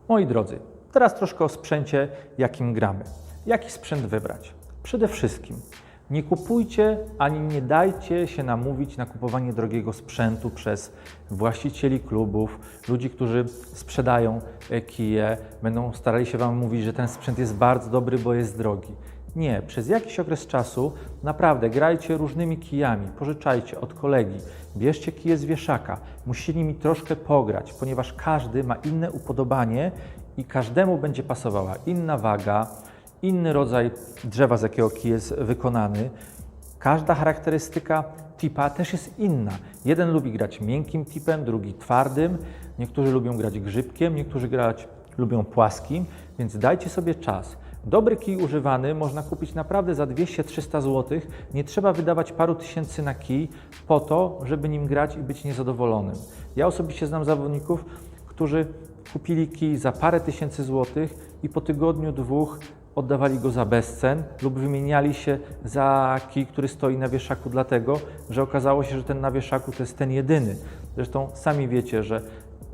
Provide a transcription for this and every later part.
Moi drodzy, teraz troszkę o sprzęcie, jakim gramy. Jaki sprzęt wybrać? Przede wszystkim nie kupujcie ani nie dajcie się namówić na kupowanie drogiego sprzętu przez właścicieli klubów, ludzi, którzy sprzedają kije, będą starali się Wam mówić, że ten sprzęt jest bardzo dobry, bo jest drogi. Nie, przez jakiś okres czasu naprawdę grajcie różnymi kijami, pożyczajcie od kolegi, bierzcie kije z wieszaka, musicie nimi troszkę pograć, ponieważ każdy ma inne upodobanie i każdemu będzie pasowała inna waga, inny rodzaj drzewa, z jakiego kij jest wykonany. Każda charakterystyka tipa też jest inna. Jeden lubi grać miękkim tipem, drugi twardym, niektórzy lubią grać grzybkiem, niektórzy lubią płaskim, więc dajcie sobie czas. Dobry kij używany można kupić naprawdę za 200-300 zł. Nie trzeba wydawać paru tysięcy na kij po to, żeby nim grać i być niezadowolonym. Ja osobiście znam zawodników, którzy kupili kij za parę tysięcy złotych i po tygodniu, dwóch oddawali go za bezcen lub wymieniali się za kij, który stoi na wieszaku, dlatego że okazało się, że ten na wieszaku to jest ten jedyny. Zresztą sami wiecie, że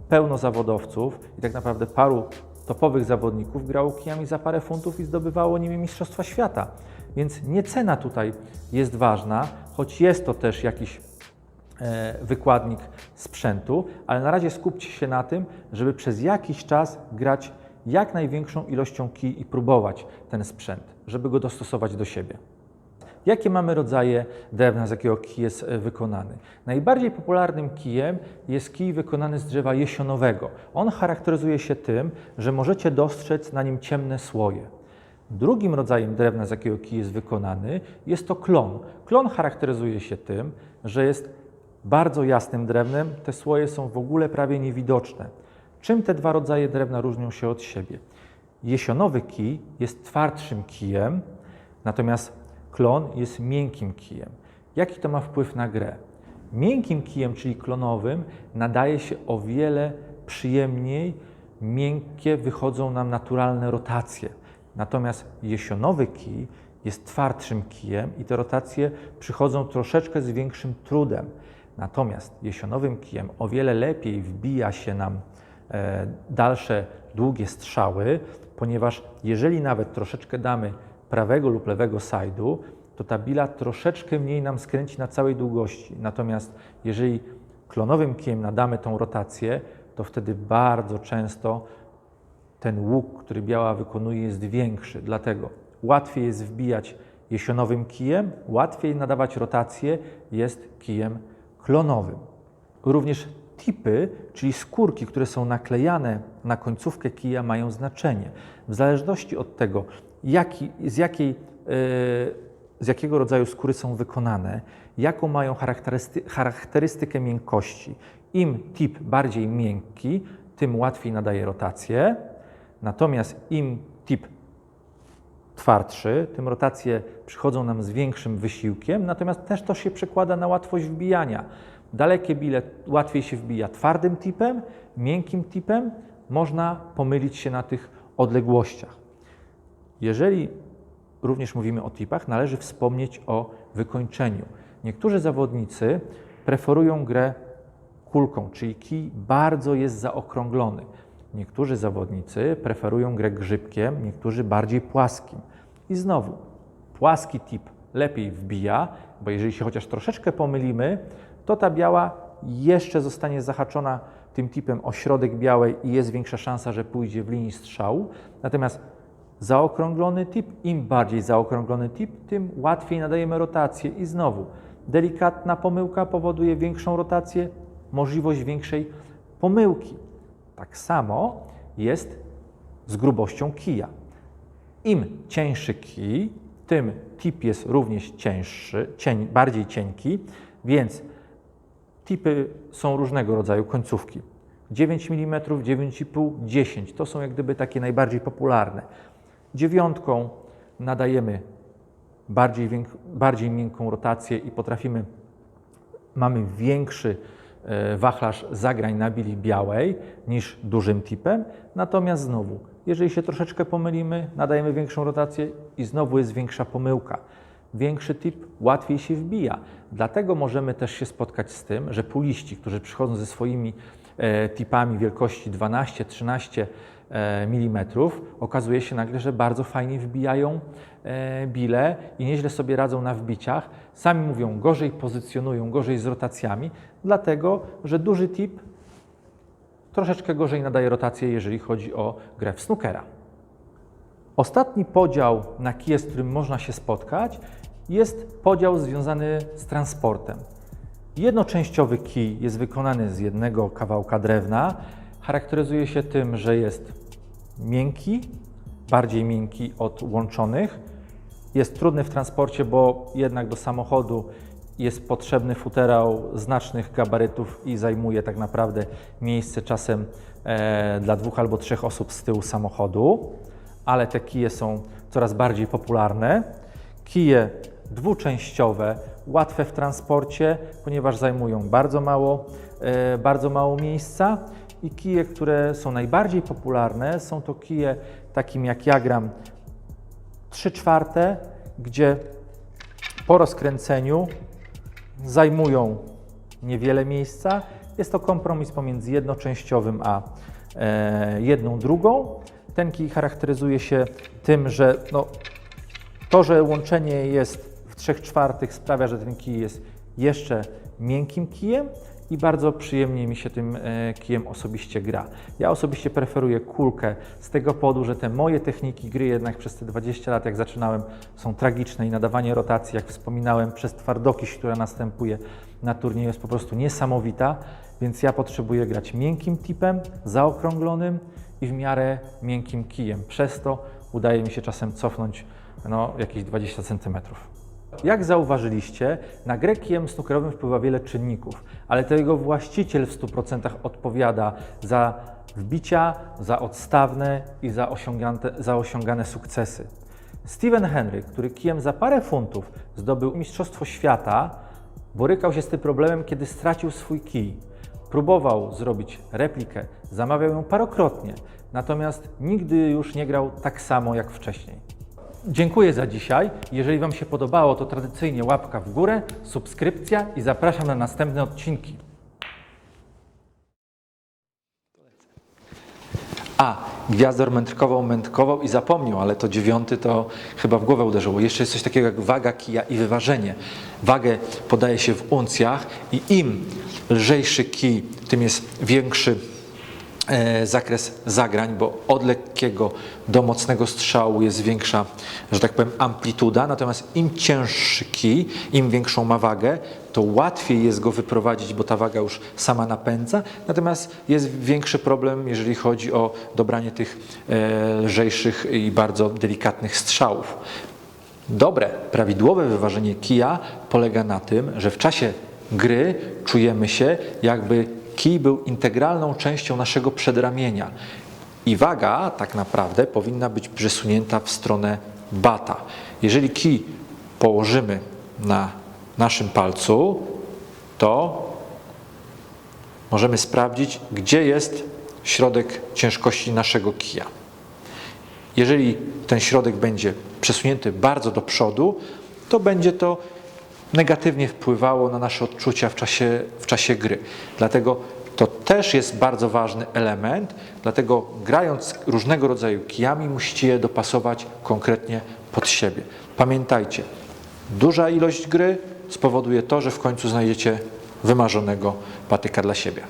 pełno zawodowców i tak naprawdę paru topowych zawodników grało kijami za parę funtów i zdobywało nimi mistrzostwa świata. Więc nie cena tutaj jest ważna, choć jest to też jakiś wykładnik sprzętu, ale na razie skupcie się na tym, żeby przez jakiś czas grać jak największą ilością kij i próbować ten sprzęt, żeby go dostosować do siebie. Jakie mamy rodzaje drewna, z jakiego kij jest wykonany? Najbardziej popularnym kijem jest kij wykonany z drzewa jesionowego. On charakteryzuje się tym, że możecie dostrzec na nim ciemne słoje. Drugim rodzajem drewna, z jakiego kij jest wykonany, jest to klon. Klon charakteryzuje się tym, że jest bardzo jasnym drewnem, te słoje są w ogóle prawie niewidoczne. Czym te dwa rodzaje drewna różnią się od siebie? Jesionowy kij jest twardszym kijem, natomiast klon jest miękkim kijem. Jaki to ma wpływ na grę? Miękkim kijem, czyli klonowym, nadaje się o wiele przyjemniej, miękkie wychodzą nam naturalne rotacje. Natomiast jesionowy kij jest twardszym kijem i te rotacje przychodzą troszeczkę z większym trudem. Natomiast jesionowym kijem o wiele lepiej wbija się nam dalsze, długie strzały, ponieważ jeżeli nawet troszeczkę damy prawego lub lewego side'u, to ta bila troszeczkę mniej nam skręci na całej długości. Natomiast jeżeli klonowym kijem nadamy tą rotację, to wtedy bardzo często ten łuk, który biała wykonuje, jest większy. Dlatego łatwiej jest wbijać jesionowym kijem, łatwiej nadawać rotację jest kijem klonowym. Również tipy, czyli skórki, które są naklejane na końcówkę kija, mają znaczenie. W zależności od tego, z jakiego rodzaju skóry są wykonane, jaką mają charakterystykę miękkości. Im tip bardziej miękki, tym łatwiej nadaje rotację, natomiast im tip twardszy, tym rotacje przychodzą nam z większym wysiłkiem, natomiast też to się przekłada na łatwość wbijania. Dalekie bile łatwiej się wbija twardym tipem, miękkim tipem, można pomylić się na tych odległościach. Jeżeli również mówimy o tipach, należy wspomnieć o wykończeniu. Niektórzy zawodnicy preferują grę kulką, czyli kij bardzo jest zaokrąglony. Niektórzy zawodnicy preferują grę grzybkiem, niektórzy bardziej płaskim. I znowu, płaski tip lepiej wbija, bo jeżeli się chociaż troszeczkę pomylimy, to ta biała jeszcze zostanie zahaczona tym tipem o środek białej i jest większa szansa, że pójdzie w linii strzału. Natomiast zaokrąglony tip, im bardziej zaokrąglony tip, tym łatwiej nadajemy rotację i znowu delikatna pomyłka powoduje większą rotację, możliwość większej pomyłki. Tak samo jest z grubością kija. Im cieńszy kij, tym tip jest również cieńszy, bardziej cienki, więc tipy są różnego rodzaju końcówki. 9 mm, 9,5, 10 to są jak gdyby takie najbardziej popularne. 9 nadajemy bardziej miękką rotację i mamy większy wachlarz zagrań na bili białej niż dużym tipem. Natomiast znowu, jeżeli się troszeczkę pomylimy, nadajemy większą rotację i znowu jest większa pomyłka. Większy tip łatwiej się wbija. Dlatego możemy też się spotkać z tym, że puliści, którzy przychodzą ze swoimi tipami wielkości 12, 13 milimetrów, okazuje się nagle, że bardzo fajnie wbijają bile i nieźle sobie radzą na wbiciach. Sami mówią, gorzej pozycjonują, gorzej z rotacjami, dlatego że duży tip troszeczkę gorzej nadaje rotację, jeżeli chodzi o grę w snookera. Ostatni podział na kije, z którym można się spotkać, jest podział związany z transportem. Jednoczęściowy kij jest wykonany z jednego kawałka drewna. Charakteryzuje się tym, że jest miękki, bardziej miękki od łączonych. Jest trudny w transporcie, bo jednak do samochodu jest potrzebny futerał znacznych gabarytów i zajmuje tak naprawdę miejsce czasem dla 2 albo 3 osób z tyłu samochodu, ale te kije są coraz bardziej popularne. Kije dwuczęściowe, łatwe w transporcie, ponieważ zajmują bardzo mało miejsca. I kije, które są najbardziej popularne, są to kije takim jak ja gram 3/4, gdzie po rozkręceniu zajmują niewiele miejsca. Jest to kompromis pomiędzy jednoczęściowym a jedną drugą. Ten kij charakteryzuje się tym, że to, że łączenie jest w 3/4 sprawia, że ten kij jest jeszcze miękkim kijem i bardzo przyjemnie mi się tym kijem osobiście gra. Ja osobiście preferuję kulkę z tego powodu, że te moje techniki gry jednak przez te 20 lat, jak zaczynałem, są tragiczne i nadawanie rotacji, jak wspominałem, przez twardokiść, która następuje na turnieju, jest po prostu niesamowita, więc ja potrzebuję grać miękkim tipem, zaokrąglonym i w miarę miękkim kijem. Przez to udaje mi się czasem cofnąć jakieś 20 cm. Jak zauważyliście, na grę kijem snookerowym wpływa wiele czynników, ale to jego właściciel w 100% odpowiada za wbicia, za odstawne i za osiągane sukcesy. Stephen Hendry, który kijem za parę funtów zdobył Mistrzostwo Świata, borykał się z tym problemem, kiedy stracił swój kij. Próbował zrobić replikę, zamawiał ją parokrotnie, natomiast nigdy już nie grał tak samo jak wcześniej. Dziękuję za dzisiaj. Jeżeli Wam się podobało, to tradycyjnie łapka w górę, subskrypcja i zapraszam na następne odcinki. Gwiazdor mędrkował i zapomniał, ale to 9 to chyba w głowę uderzyło. Jeszcze jest coś takiego jak waga kija i wyważenie. Wagę podaje się w uncjach i im lżejszy kij, tym jest większy zakres zagrań, bo od lekkiego do mocnego strzału jest większa, że tak powiem, amplituda, natomiast im cięższy kij, im większą ma wagę, to łatwiej jest go wyprowadzić, bo ta waga już sama napędza, natomiast jest większy problem, jeżeli chodzi o dobranie tych lżejszych i bardzo delikatnych strzałów. Dobre, prawidłowe wyważenie kija polega na tym, że w czasie gry czujemy się, jakby kij był integralną częścią naszego przedramienia i waga tak naprawdę powinna być przesunięta w stronę bata. Jeżeli kij położymy na naszym palcu, to możemy sprawdzić, gdzie jest środek ciężkości naszego kija. Jeżeli ten środek będzie przesunięty bardzo do przodu, to będzie to negatywnie wpływało na nasze odczucia w czasie gry. Dlatego to też jest bardzo ważny element, dlatego grając różnego rodzaju kijami musicie je dopasować konkretnie pod siebie. Pamiętajcie, duża ilość gry spowoduje to, że w końcu znajdziecie wymarzonego patyka dla siebie.